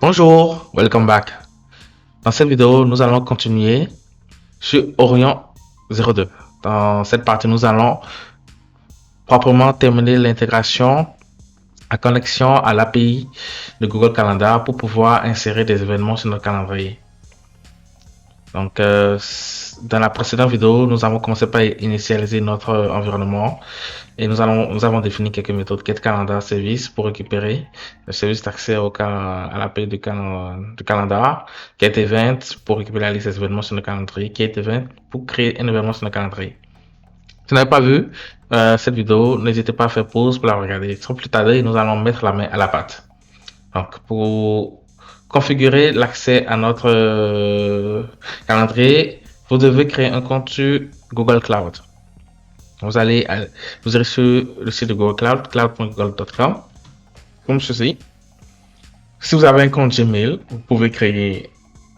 Bonjour, welcome back. Dans cette vidéo, nous allons continuer sur Orion 02. Dans cette partie, nous allons proprement terminer l'intégration à connexion à l'API de Google Calendar pour pouvoir insérer des événements sur notre calendrier. Donc, dans la précédente vidéo, nous avons commencé par initialiser notre environnement et nous avons défini quelques méthodes get calendar service pour récupérer le service d'accès à l'API du calendar, get event pour récupérer la liste des événements sur le calendrier, get event pour créer un événement sur le calendrier. Si vous n'avez pas vu cette vidéo, n'hésitez pas à faire pause pour la regarder. Sans plus tarder, nous allons mettre la main à la pâte. Donc, pour configurer l'accès à notre calendrier, vous devez créer un compte sur Google Cloud. Vous irez sur le site de Google Cloud, cloud.google.com, comme ceci. Si vous avez un compte Gmail, vous pouvez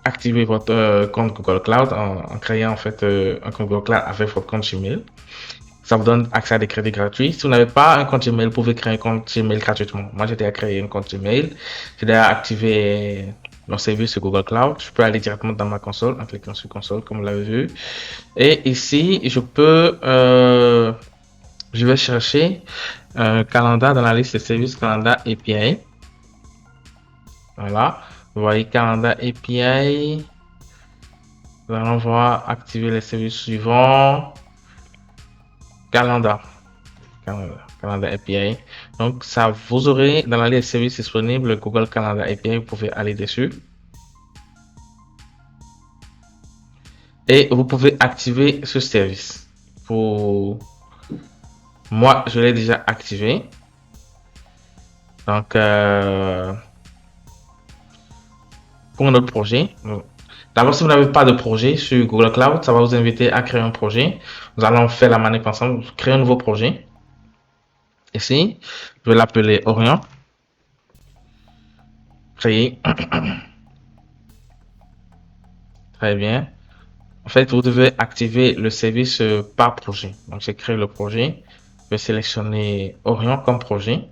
activer votre compte Google Cloud en créant en fait un compte Google Cloud avec votre compte Gmail. Ça vous donne accès à des crédits gratuits. Si vous n'avez pas un compte Gmail, vous pouvez créer un compte Gmail gratuitement. Moi, j'ai déjà créé un compte Gmail. J'ai déjà activé mon service sur Google Cloud. Je peux aller directement dans ma console en cliquant sur console, comme vous l'avez vu. Et ici, je vais chercher Calendar dans la liste des services Calendar API. Voilà. Vous voyez Calendar API. Nous allons voir activer les services suivants. Calendar API. Donc, ça vous aurez dans la liste de services disponibles Google Calendar API. Vous pouvez aller dessus. Et vous pouvez activer ce service. Moi, je l'ai déjà activé. Donc, pour un autre projet, d'abord, si vous n'avez pas de projet sur Google Cloud, ça va vous inviter à créer un projet. Nous allons faire la manip ensemble, créer un nouveau projet. Ici, je vais l'appeler Orion. Créer. Très bien. En fait, vous devez activer le service par projet. Donc, j'ai créé le projet. Je vais sélectionner Orion comme projet.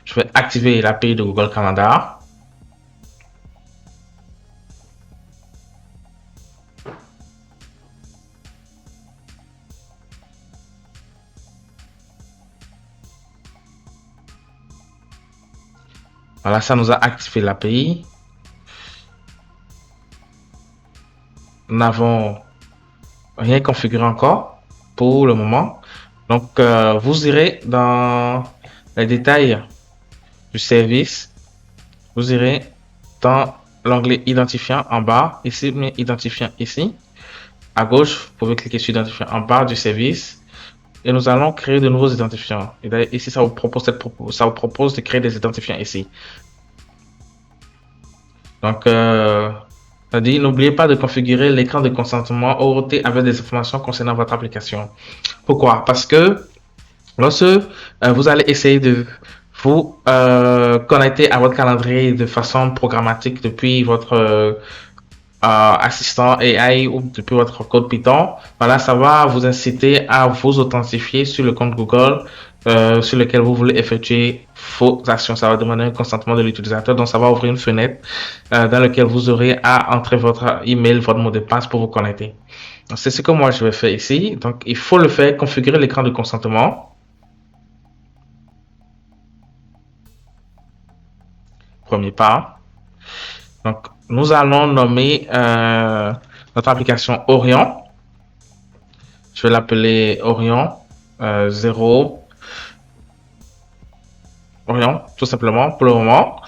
Je vais activer l'API de Google Calendar. Voilà, ça nous a activé l'API. Nous n'avons rien configuré encore pour le moment. Donc, vous irez dans les détails du service. Vous irez dans l'onglet identifiant en bas, ici, identifiant ici. À gauche, vous pouvez cliquer sur identifiant en bas du service. Et nous allons créer de nouveaux identifiants. Et d'ailleurs, ici, ça vous propose de créer des identifiants ici. Donc, n'oubliez pas de configurer l'écran de consentement OOT avec des informations concernant votre application. Pourquoi? Parce que lorsque vous allez essayer de vous connecter à votre calendrier de façon programmatique depuis votre assistant AI ou depuis votre code Python, voilà, ça va vous inciter à vous authentifier sur le compte Google sur lequel vous voulez effectuer vos actions. Ça va demander un consentement de l'utilisateur, donc ça va ouvrir une fenêtre dans laquelle vous aurez à entrer votre email, votre mot de passe pour vous connecter. C'est ce que moi je vais faire ici. Donc il faut le faire, configurer l'écran de consentement. Premier pas. Donc nous allons nommer notre application Orion. Je vais l'appeler Orion 0. Orion, tout simplement, pour le moment.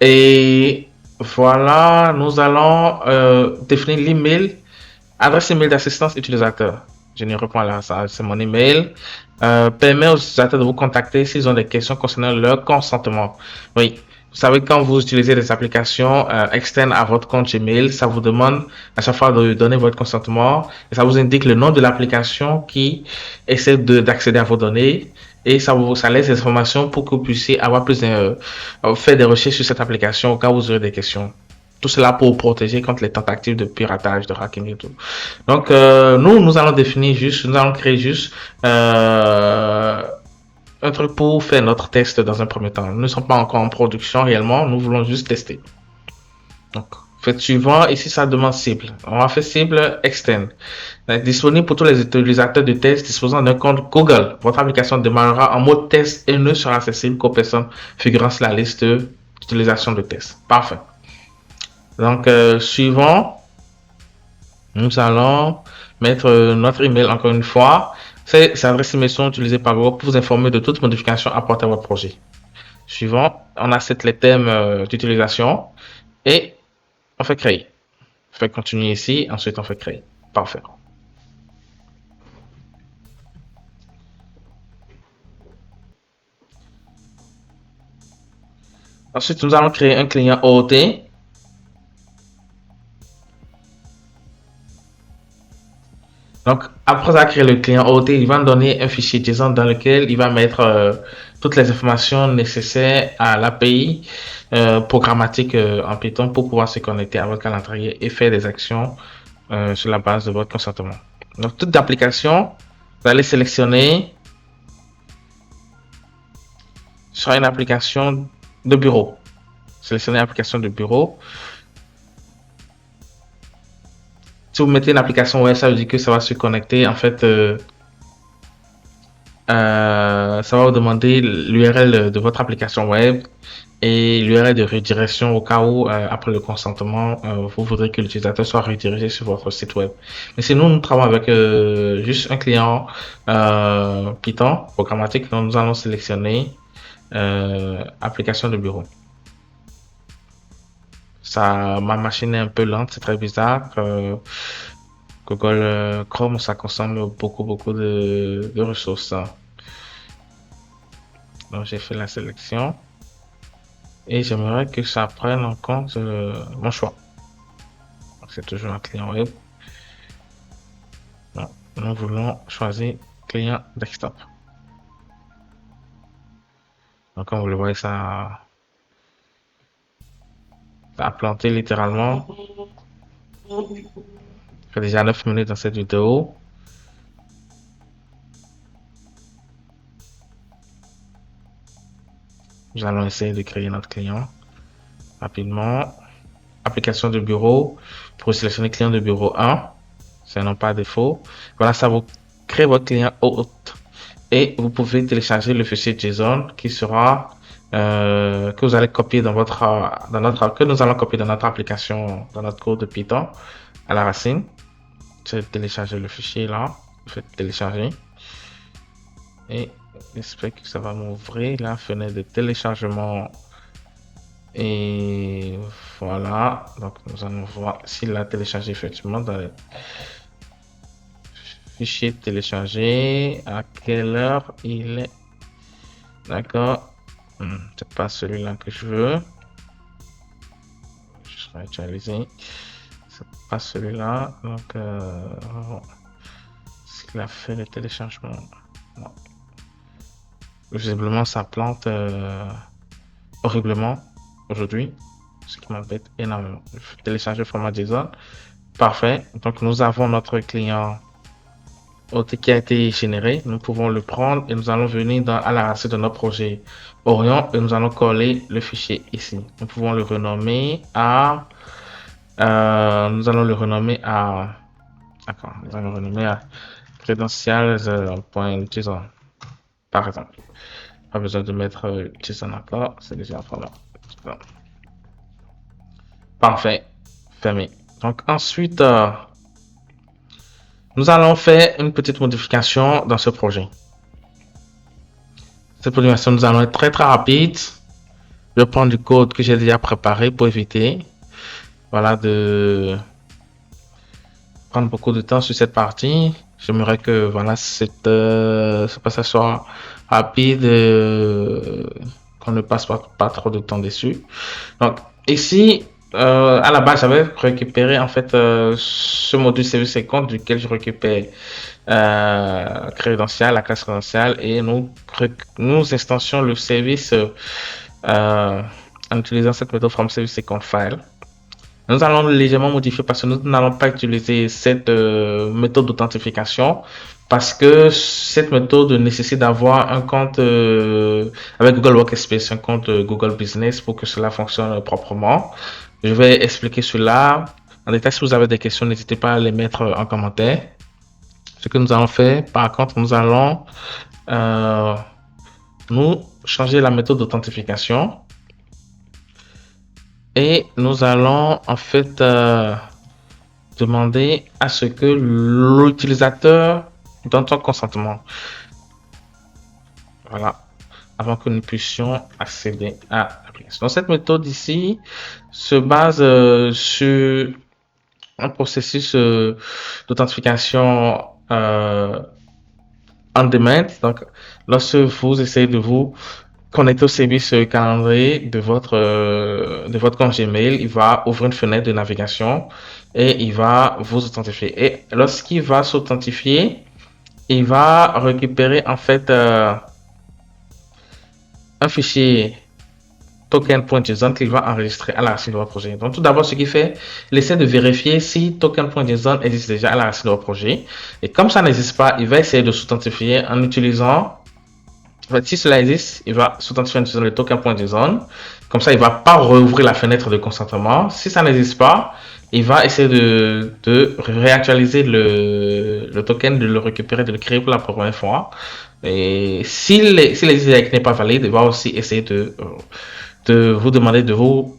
Et voilà, nous allons définir l'email, adresse email d'assistance utilisateur. Je n'y réponds là, ça c'est mon email. Permet aux utilisateurs de vous contacter s'ils ont des questions concernant leur consentement. Oui, vous savez, quand vous utilisez des applications externes à votre compte Gmail, ça vous demande à chaque fois de donner votre consentement et ça vous indique le nom de l'application qui essaie d'accéder à vos données et ça laisse des informations pour que vous puissiez avoir faire des recherches sur cette application au cas où vous aurez des questions. Tout cela pour vous protéger contre les tentatives de piratage, de hacking et tout. Donc, nous allons créer juste un truc pour faire notre test dans un premier temps. Nous ne sommes pas encore en production réellement, nous voulons juste tester. Donc, fait suivant, ici, ça demande cible. On va faire cible externe. Disponible pour tous les utilisateurs de test disposant d'un compte Google. Votre application démarrera en mode test et ne sera accessible qu'aux personnes figurant sur la liste d'utilisation de test. Parfait. Donc, suivant, nous allons mettre notre email encore une fois. Ces adresses email sont utilisées par vous pour vous informer de toute modification apportée à votre projet. Suivant, on accepte les thèmes d'utilisation et on fait créer. On fait continuer ici, ensuite on fait créer. Parfait. Ensuite, nous allons créer un client OOT. Donc, après avoir créé le client OOT, il va nous donner un fichier JSON dans lequel il va mettre toutes les informations nécessaires à l'API programmatique en Python pour pouvoir se connecter à votre calendrier et faire des actions sur la base de votre consentement. Donc, toute application, vous allez sélectionner sur une application de bureau. Sélectionnez l'application de bureau. Si vous mettez une application web, ça veut dire que ça va se connecter. En fait, ça va vous demander l'URL de votre application web et l'URL de redirection au cas où, après le consentement, vous voudrez que l'utilisateur soit redirigé sur votre site web. Mais sinon, nous travaillons avec juste un client Python programmatique. Donc, nous allons sélectionner application de bureau. Ma machine est un peu lente, c'est très bizarre. Google Chrome, ça consomme beaucoup de ressources. Donc, j'ai fait la sélection et j'aimerais que ça prenne en compte mon choix. C'est toujours un client web. Donc, nous voulons choisir client desktop. Donc, comme vous le voyez, ça a planté littéralement. Ça fait déjà 9 minutes dans cette vidéo. Nous allons essayer de créer notre client rapidement. Application de bureau. Pour sélectionner client de bureau 1, c'est non pas défaut. Voilà, ça vous crée votre client hôte. Et vous pouvez télécharger le fichier JSON qui sera que vous allez copier que nous allons copier dans notre application, dans notre code de Python à la racine. Je vais télécharger le fichier là. Vous faites télécharger. Et j'espère que ça va m'ouvrir la fenêtre de téléchargement. Et voilà. Donc nous allons voir s'il a téléchargé effectivement dans le fichier téléchargé. À quelle heure il est. D'accord. C'est pas celui-là que je veux. Je vais actualiser. C'est pas celui-là. Donc, s'il a fait le téléchargement. Non. Visiblement, ça plante horriblement aujourd'hui. Ce qui m'embête énormément. Je vais télécharger le format JSON. Parfait. Donc, nous avons notre client OT qui a été généré. Nous pouvons le prendre et nous allons venir à la racine de notre projet Orion et nous allons coller le fichier ici. Nous pouvons le renommer à nous allons le renommer à credentials.json par exemple. Pas besoin de mettre JSON encore, c'est déjà un format. Parfait, fermé. Donc ensuite nous allons faire une petite modification dans ce projet. Cette modification, nous allons être très rapide. Je vais prendre du code que j'ai déjà préparé pour éviter de prendre beaucoup de temps sur cette partie. J'aimerais que ce passage soit rapide, qu'on ne passe pas trop de temps dessus. Donc ici, à la base, j'avais récupéré en fait ce module service et compte duquel je récupère la classe crédentiale et nous instancions le service en utilisant cette méthode from service et compte file. Nous allons légèrement modifier parce que nous n'allons pas utiliser cette méthode d'authentification parce que cette méthode nécessite d'avoir un compte avec Google Workspace, un compte Google Business pour que cela fonctionne proprement. Je vais expliquer cela en détail. Si vous avez des questions, n'hésitez pas à les mettre en commentaire. Ce que nous allons faire, par contre, nous allons nous changer la méthode d'authentification et nous allons en fait demander à ce que l'utilisateur donne son consentement. Voilà, avant que nous puissions accéder à l'application. Donc cette méthode ici se base sur un processus d'authentification on demand. Donc, lorsque vous essayez de vous connecter au service calendrier de votre compte Gmail, il va ouvrir une fenêtre de navigation et il va vous authentifier. Et lorsqu'il va s'authentifier, il va récupérer en fait un fichier token.json qu'il va enregistrer à la racine de votre projet. Donc tout d'abord, ce qu'il fait, il essaie de vérifier si token.json existe déjà à la racine de votre projet. Et comme ça n'existe pas, il va essayer de s'authentifier en utilisant, en fait, si cela existe, il va s'authentifier en utilisant le token.json. Comme ça, il ne va pas rouvrir la fenêtre de consentement. Si ça n'existe pas, il va essayer de réactualiser le token, de le récupérer, de le créer pour la première fois. Et si l'existe n'est pas valide, il va aussi essayer de vous demander de vous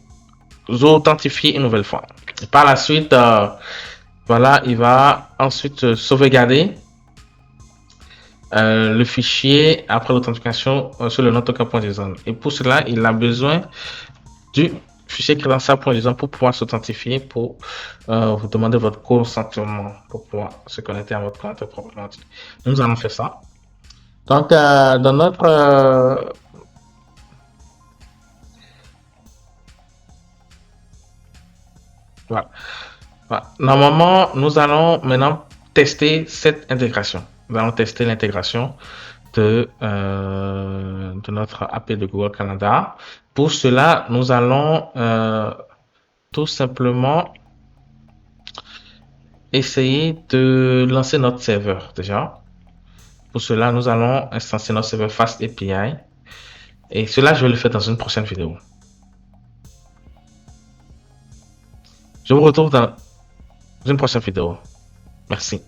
authentifier une nouvelle fois. Et par la suite, voilà, il va ensuite sauvegarder le fichier après l'authentification sur le nom token.json. Et pour cela, il a besoin du fichier credential.json pour pouvoir s'authentifier, pour vous demander votre consentement pour pouvoir se connecter à votre compte proprement dit. Nous allons faire ça. Donc, dans notre voilà. Voilà. Normalement, nous allons maintenant tester cette intégration. Nous allons tester l'intégration de notre API de Google Calendar. Pour cela, nous allons tout simplement essayer de lancer notre serveur déjà. Pour cela, nous allons instancier notre serveur Fast API. Et cela, je vais le faire dans une prochaine vidéo. Je vous retrouve dans une prochaine vidéo. Merci.